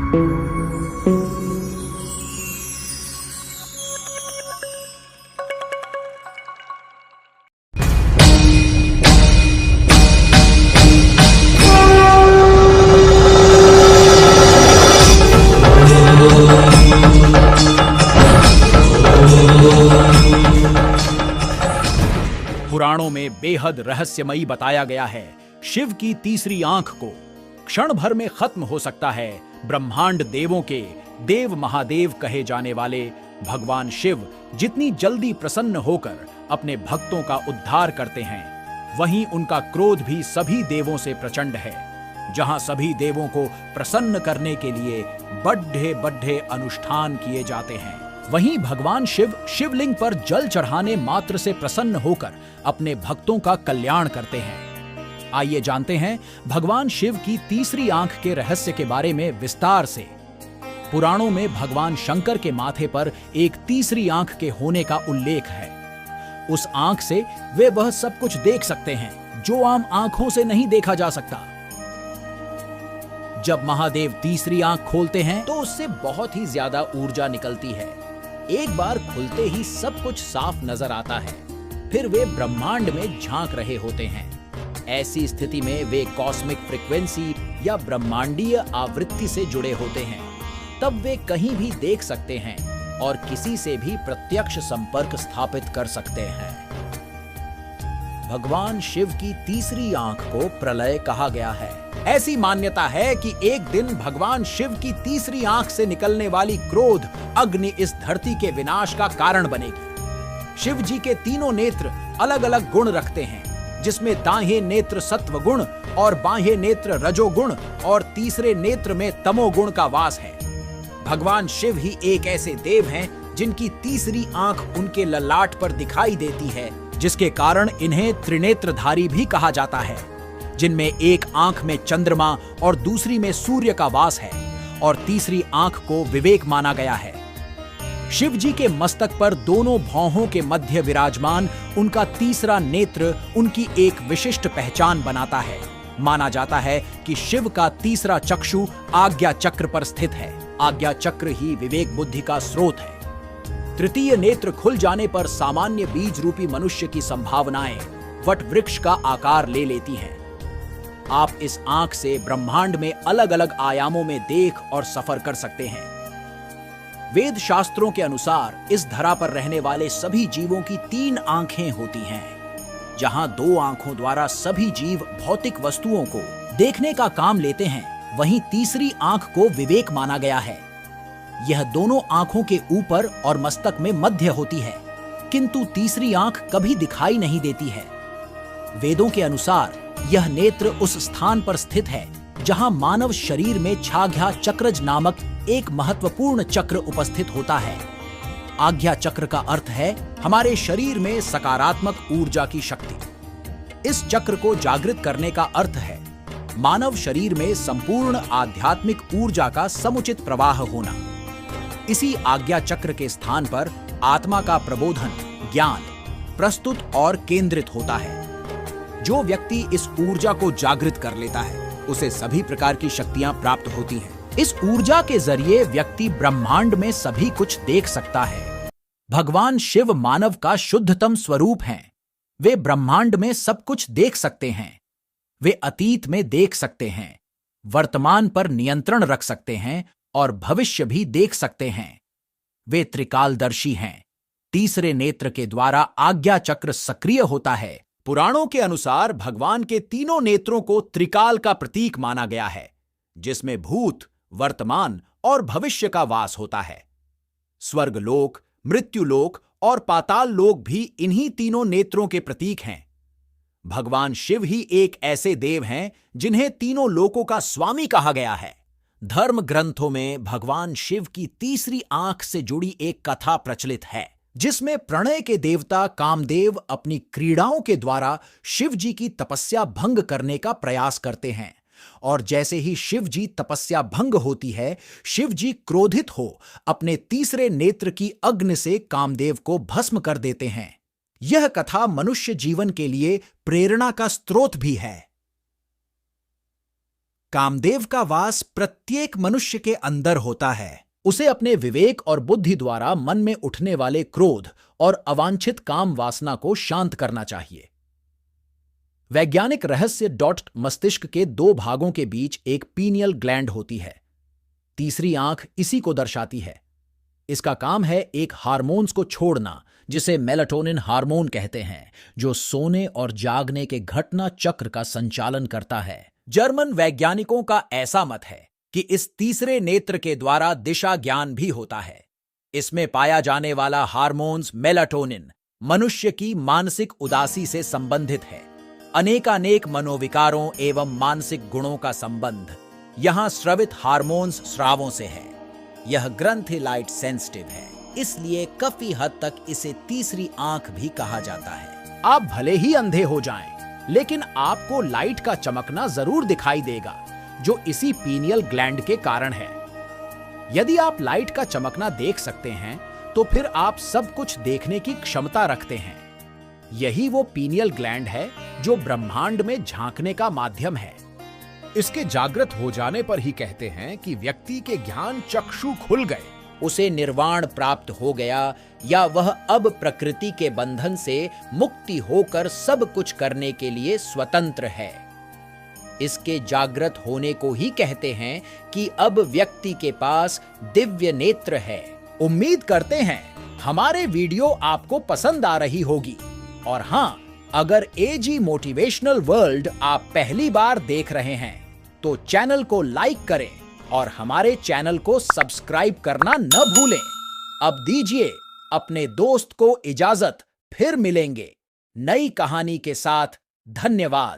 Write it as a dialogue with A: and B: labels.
A: पुराणों में बेहद रहस्यमयी बताया गया है। शिव की तीसरी आंख को क्षण भर में खत्म हो सकता है। ब्रह्मांड देवों के देव महादेव कहे जाने वाले भगवान शिव जितनी जल्दी प्रसन्न होकर अपने भक्तों का उद्धार करते हैं, वहीं उनका क्रोध भी सभी देवों से प्रचंड है। जहां सभी देवों को प्रसन्न करने के लिए बड्ढे बड्ढे अनुष्ठान किए जाते हैं, वहीं भगवान शिव शिवलिंग पर जल चढ़ाने मात्र से प्रसन्न होकर अपने भक्तों का कल्याण करते हैं। आइए जानते हैं भगवान शिव की तीसरी आंख के रहस्य के बारे में विस्तार से। पुराणों में भगवान शंकर के माथे पर एक तीसरी आंख के होने का उल्लेख है। उस आंख से वे वह सब कुछ देख सकते हैं जो आम आंखों से नहीं देखा जा सकता। जब महादेव तीसरी आंख खोलते हैं तो उससे बहुत ही ज्यादा ऊर्जा निकलती है। एक बार खुलते ही सब कुछ साफ नजर आता है। फिर वे ब्रह्मांड में झांक रहे होते हैं। ऐसी स्थिति में वे कॉस्मिक फ्रीक्वेंसी या ब्रह्मांडीय आवृत्ति से जुड़े होते हैं। तब वे कहीं भी देख सकते हैं और किसी से भी प्रत्यक्ष संपर्क स्थापित कर सकते हैं। भगवान शिव की तीसरी आंख को प्रलय कहा गया है। ऐसी मान्यता है कि एक दिन भगवान शिव की तीसरी आंख से निकलने वाली क्रोध अग्नि इस धरती के विनाश का कारण बनेगी। शिव जी के तीनों नेत्र अलग अलग गुण रखते हैं, जिसमें दाहिने नेत्र सत्व गुण और बाह्य नेत्र रजोगुण और तीसरे नेत्र में तमोगुण का वास है। भगवान शिव ही एक ऐसे देव हैं जिनकी तीसरी आंख उनके ललाट पर दिखाई देती है, जिसके कारण इन्हें त्रिनेत्रधारी भी कहा जाता है, जिनमें एक आंख में चंद्रमा और दूसरी में सूर्य का वास है और तीसरी आंख को विवेक माना गया है। शिव जी के मस्तक पर दोनों भौहों के मध्य विराजमान उनका तीसरा नेत्र उनकी एक विशिष्ट पहचान बनाता है। माना जाता है कि शिव का तीसरा चक्षु आज्ञा चक्र पर स्थित है। आज्ञा चक्र ही विवेक बुद्धि का स्रोत है। तृतीय नेत्र खुल जाने पर सामान्य बीज रूपी मनुष्य की संभावनाएं वट वृक्ष का आकार ले लेती हैं। आप इस आंख से ब्रह्मांड में अलग अलग आयामों में देख और सफर कर सकते हैं। वेद शास्त्रों के अनुसार इस धरा पर रहने वाले सभी जीवों की 3 आंखें होती हैं। जहां 2 आंखों द्वारा सभी जीव भौतिक वस्तुओं को देखने का काम लेते हैं, वहीं तीसरी आंख को विवेक माना गया है। यह दोनों आंखों के ऊपर और मस्तक में मध्य होती है, किंतु तीसरी आंख कभी दिखाई नहीं देती है। वेदों के अनुसार यह नेत्र उस स्थान पर स्थित है जहां मानव शरीर में छाग्या चक्रज नामक एक महत्वपूर्ण चक्र उपस्थित होता है। आज्ञा चक्र का अर्थ है हमारे शरीर में सकारात्मक ऊर्जा की शक्ति। इस चक्र को जागृत करने का अर्थ है मानव शरीर में संपूर्ण आध्यात्मिक ऊर्जा का समुचित प्रवाह होना। इसी आज्ञा चक्र के स्थान पर आत्मा का प्रबोधन, ज्ञान प्रस्तुत और केंद्रित होता है। जो व्यक्ति इस ऊर्जा को जागृत कर लेता है, उसे सभी प्रकार की शक्तियां प्राप्त होती हैं। इस ऊर्जा के जरिए व्यक्ति ब्रह्मांड में सभी कुछ देख सकता है। भगवान शिव मानव का शुद्धतम स्वरूप हैं। वे ब्रह्मांड में सब कुछ देख सकते हैं। वे अतीत में देख सकते हैं, वर्तमान पर नियंत्रण रख सकते हैं और भविष्य भी देख सकते हैं। वे त्रिकालदर्शी हैं। तीसरे नेत्र के द्वारा आज्ञा चक्र सक्रिय होता है। पुराणों के अनुसार भगवान के तीनों नेत्रों को त्रिकाल का प्रतीक माना गया है, जिसमें भूत, वर्तमान और भविष्य का वास होता है। स्वर्गलोक, मृत्युलोक और पाताल लोक भी इन्हीं तीनों नेत्रों के प्रतीक हैं। भगवान शिव ही एक ऐसे देव हैं जिन्हें तीनों लोकों का स्वामी कहा गया है। धर्म ग्रंथों में भगवान शिव की तीसरी आंख से जुड़ी एक कथा प्रचलित है, जिसमें प्रणय के देवता कामदेव अपनी क्रीड़ाओं के द्वारा शिव जी की तपस्या भंग करने का प्रयास करते हैं, और जैसे ही शिव जी तपस्या भंग होती है, शिव जी क्रोधित हो अपने तीसरे नेत्र की अग्नि से कामदेव को भस्म कर देते हैं। यह कथा मनुष्य जीवन के लिए प्रेरणा का स्रोत भी है। कामदेव का वास प्रत्येक मनुष्य के अंदर होता है। उसे अपने विवेक और बुद्धि द्वारा मन में उठने वाले क्रोध और अवांछित काम वासना को शांत करना चाहिए। वैज्ञानिक रहस्य मस्तिष्क के दो भागों के बीच एक पीनियल ग्लैंड होती है। तीसरी आंख इसी को दर्शाती है। इसका काम है एक हार्मोन्स को छोड़ना जिसे मेलाटोनिन हार्मोन कहते हैं, जो सोने और जागने के घटना चक्र का संचालन करता है। जर्मन वैज्ञानिकों का ऐसा मत है कि इस तीसरे नेत्र के द्वारा दिशा ज्ञान भी होता है। इसमें पाया जाने वाला हार्मोन्स मेलाटोनिन मनुष्य की मानसिक उदासी से संबंधित है। अनेकानेक मनोविकारों एवं मानसिक गुणों का संबंध यहां स्रवित हार्मोन्स स्रावों से है। यह ग्रंथि लाइट सेंसिटिव है, इसलिए काफी हद तक इसे तीसरी आंख भी कहा जाता है। आप भले ही अंधे हो जाएं, लेकिन आपको लाइट का चमकना जरूर दिखाई देगा, जो इसी पीनियल ग्लैंड के कारण है। यदि आप लाइट का चमकना देख सकते हैं, तो फिर आप सब कुछ देखने की क्षमता रखते हैं। यही वो पीनियल ग्लैंड है जो ब्रह्मांड में झांकने का माध्यम है। इसके जागृत हो जाने पर ही कहते हैं कि व्यक्ति के ज्ञान चक्षु खुल गए, उसे निर्वाण प्राप्त हो गया, या वह अब प्रकृति के बंधन से मुक्ति होकर सब कुछ करने के लिए स्वतंत्र है। इसके जागृत होने को ही कहते हैं कि अब व्यक्ति के पास दिव्य नेत्र है। उम्मीद करते हैं हमारे वीडियो आपको पसंद आ रही होगी। और हां, अगर एजी मोटिवेशनल वर्ल्ड आप पहली बार देख रहे हैं, तो चैनल को लाइक करें और हमारे चैनल को सब्सक्राइब करना न भूलें। अब दीजिए अपने दोस्त को इजाजत, फिर मिलेंगे नई कहानी के साथ। धन्यवाद।